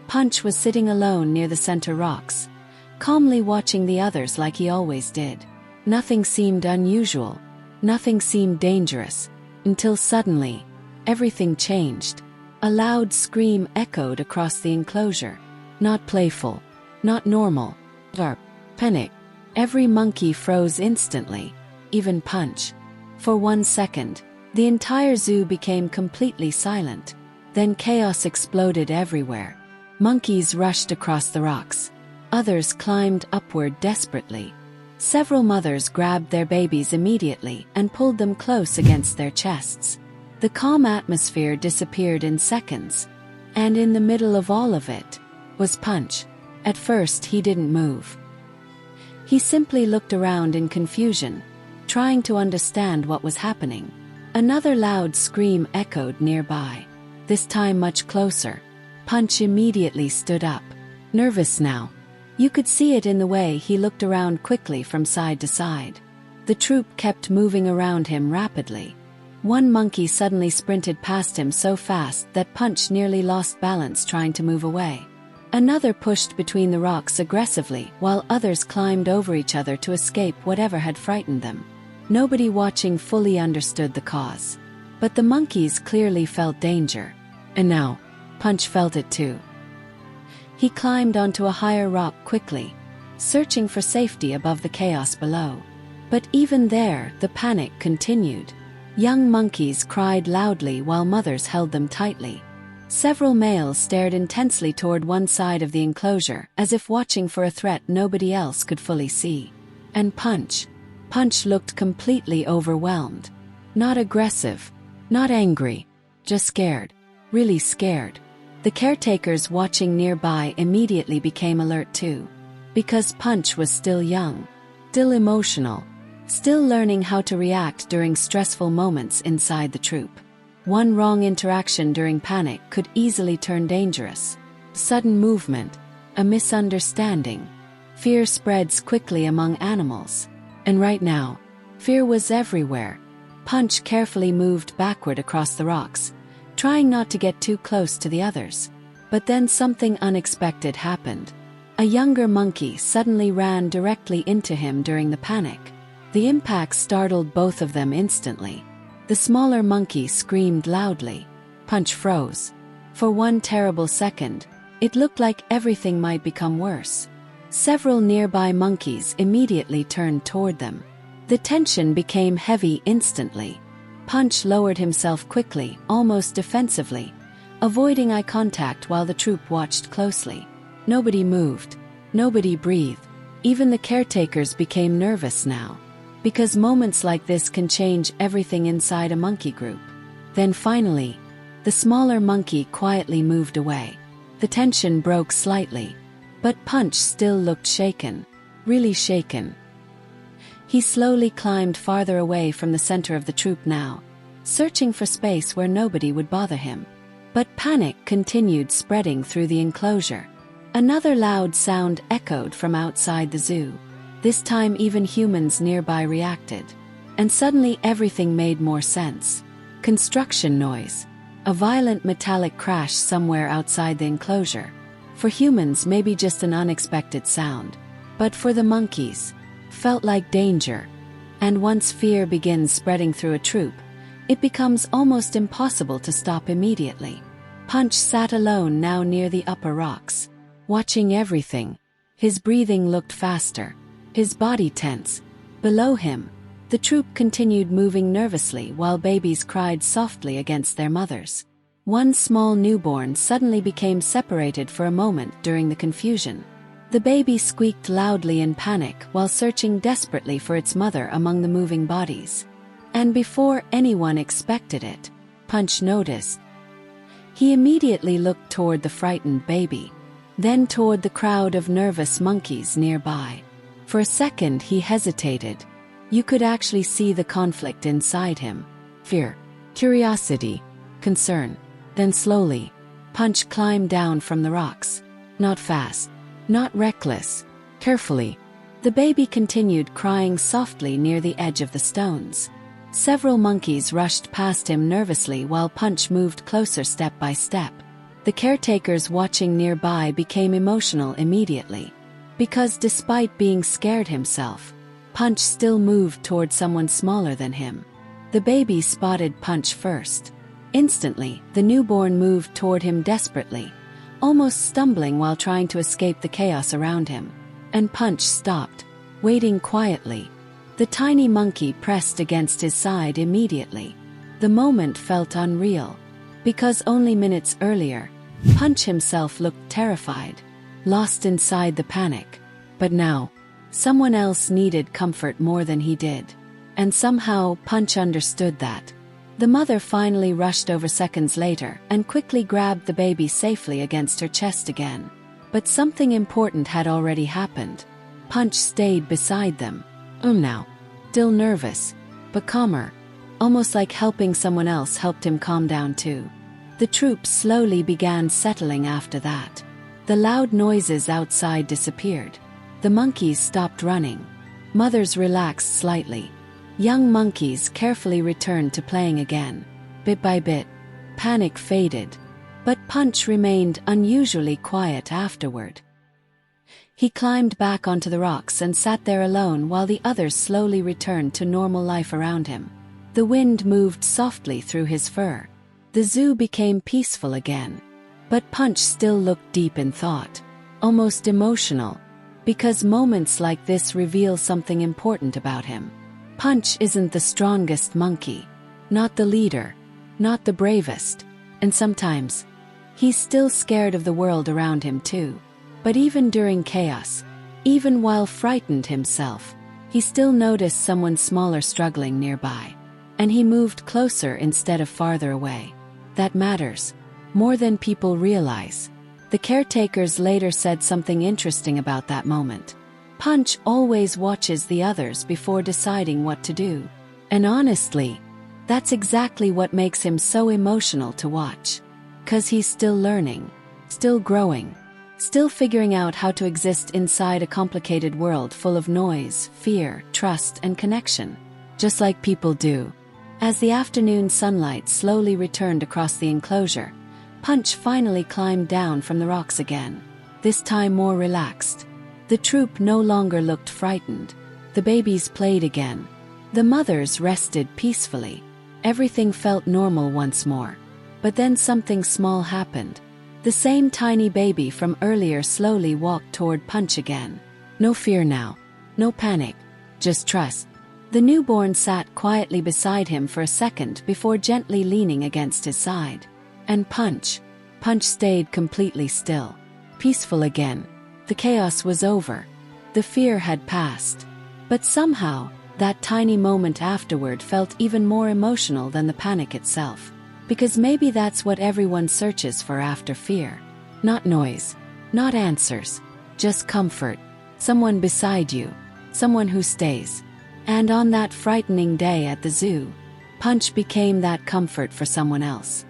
Punch was sitting alone near the center rocks, calmly watching the others like he always did. Nothing seemed unusual, nothing seemed dangerous, until suddenly, everything changed. A loud scream echoed across the enclosure. Not playful, not normal, but panic. Every monkey froze instantly, even Punch. For 1 second, the entire zoo became completely silent. Then chaos exploded everywhere. Monkeys rushed across the rocks. Others climbed upward desperately. Several mothers grabbed their babies immediately and pulled them close against their chests. The calm atmosphere disappeared in seconds. And in the middle of all of it was Punch. At first he didn't move. He simply looked around in confusion, trying to understand what was happening. Another loud scream echoed nearby. This time much closer. Punch immediately stood up. Nervous now. You could see it in the way he looked around quickly from side to side. The troop kept moving around him rapidly. One monkey suddenly sprinted past him so fast that Punch nearly lost balance trying to move away. Another pushed between the rocks aggressively while others climbed over each other to escape whatever had frightened them. Nobody watching fully understood the cause. But the monkeys clearly felt danger. And now, Punch felt it too. He climbed onto a higher rock quickly, searching for safety above the chaos below. But even there, the panic continued. Young monkeys cried loudly while mothers held them tightly. Several males stared intensely toward one side of the enclosure, as if watching for a threat nobody else could fully see. And Punch looked completely overwhelmed. Not aggressive, not angry, just scared, really scared. The caretakers watching nearby immediately became alert too. Because Punch was still young, still emotional, still learning how to react during stressful moments inside the troop. One wrong interaction during panic could easily turn dangerous. Sudden movement, a misunderstanding. Fear spreads quickly among animals. And right now, fear was everywhere. Punch carefully moved backward across the rocks, trying not to get too close to the others. But then something unexpected happened. A younger monkey suddenly ran directly into him during the panic. The impact startled both of them instantly. The smaller monkey screamed loudly. Punch froze. For one terrible second, it looked like everything might become worse. Several nearby monkeys immediately turned toward them. The tension became heavy instantly. Punch lowered himself quickly, almost defensively, avoiding eye contact while the troop watched closely. Nobody moved. Nobody breathed. Even the caretakers became nervous now. Because moments like this can change everything inside a monkey group. Then finally, the smaller monkey quietly moved away. The tension broke slightly. But Punch still looked shaken. Really shaken. He slowly climbed farther away from the center of the troop now, searching for space where nobody would bother him. But panic continued spreading through the enclosure. Another loud sound echoed from outside the zoo. This time even humans nearby reacted. And suddenly everything made more sense. Construction noise. A violent metallic crash somewhere outside the enclosure. For humans, maybe just an unexpected sound. But for the monkeys, felt like danger. And once fear begins spreading through a troop, it becomes almost impossible to stop immediately. Punch sat alone now near the upper rocks, watching everything. His breathing looked faster. His body tense. Below him, the troop continued moving nervously while babies cried softly against their mothers. One small newborn suddenly became separated for a moment during the confusion. The baby squeaked loudly in panic while searching desperately for its mother among the moving bodies. And before anyone expected it, Punch noticed. He immediately looked toward the frightened baby, then toward the crowd of nervous monkeys nearby. For a second he hesitated. You could actually see the conflict inside him. Fear, curiosity, concern. Then slowly, Punch climbed down from the rocks. Not fast, not reckless, carefully. The baby continued crying softly near the edge of the stones. Several monkeys rushed past him nervously while Punch moved closer step by step. The caretakers watching nearby became emotional immediately. Because despite being scared himself, Punch still moved toward someone smaller than him. The baby spotted Punch first. Instantly, the newborn moved toward him desperately, almost stumbling while trying to escape the chaos around him. And Punch stopped, waiting quietly. The tiny monkey pressed against his side immediately. The moment felt unreal. Because only minutes earlier, Punch himself looked terrified, lost inside the panic. But now, someone else needed comfort more than he did. And somehow, Punch understood that. The mother finally rushed over seconds later and quickly grabbed the baby safely against her chest again. But something important had already happened. Punch stayed beside them. Now, still nervous, but calmer. Almost like helping someone else helped him calm down too. The troops slowly began settling after that. The loud noises outside disappeared. The monkeys stopped running. Mothers relaxed slightly. Young monkeys carefully returned to playing again. Bit by bit, panic faded. But Punch remained unusually quiet afterward. He climbed back onto the rocks and sat there alone while the others slowly returned to normal life around him. The wind moved softly through his fur. The zoo became peaceful again. But Punch still looked deep in thought, almost emotional, because moments like this reveal something important about him. Punch isn't the strongest monkey, not the leader, not the bravest, and sometimes, he's still scared of the world around him too. But even during chaos, even while frightened himself, he still noticed someone smaller struggling nearby. And he moved closer instead of farther away. That matters, more than people realize. The caretakers later said something interesting about that moment. Punch always watches the others before deciding what to do. And honestly, that's exactly what makes him so emotional to watch. 'Cause he's still learning, still growing, still figuring out how to exist inside a complicated world full of noise, fear, trust, and connection. Just like people do. As the afternoon sunlight slowly returned across the enclosure, Punch finally climbed down from the rocks again, this time more relaxed. The troop no longer looked frightened. The babies played again. The mothers rested peacefully. Everything felt normal once more. But then something small happened. The same tiny baby from earlier slowly walked toward Punch again. No fear now. No panic. Just trust. The newborn sat quietly beside him for a second before gently leaning against his side. And Punch stayed completely still. Peaceful again. The chaos was over. The fear had passed. But somehow, that tiny moment afterward felt even more emotional than the panic itself. Because maybe that's what everyone searches for after fear. Not noise. Not answers. Just comfort. Someone beside you. Someone who stays. And on that frightening day at the zoo, Punch became that comfort for someone else.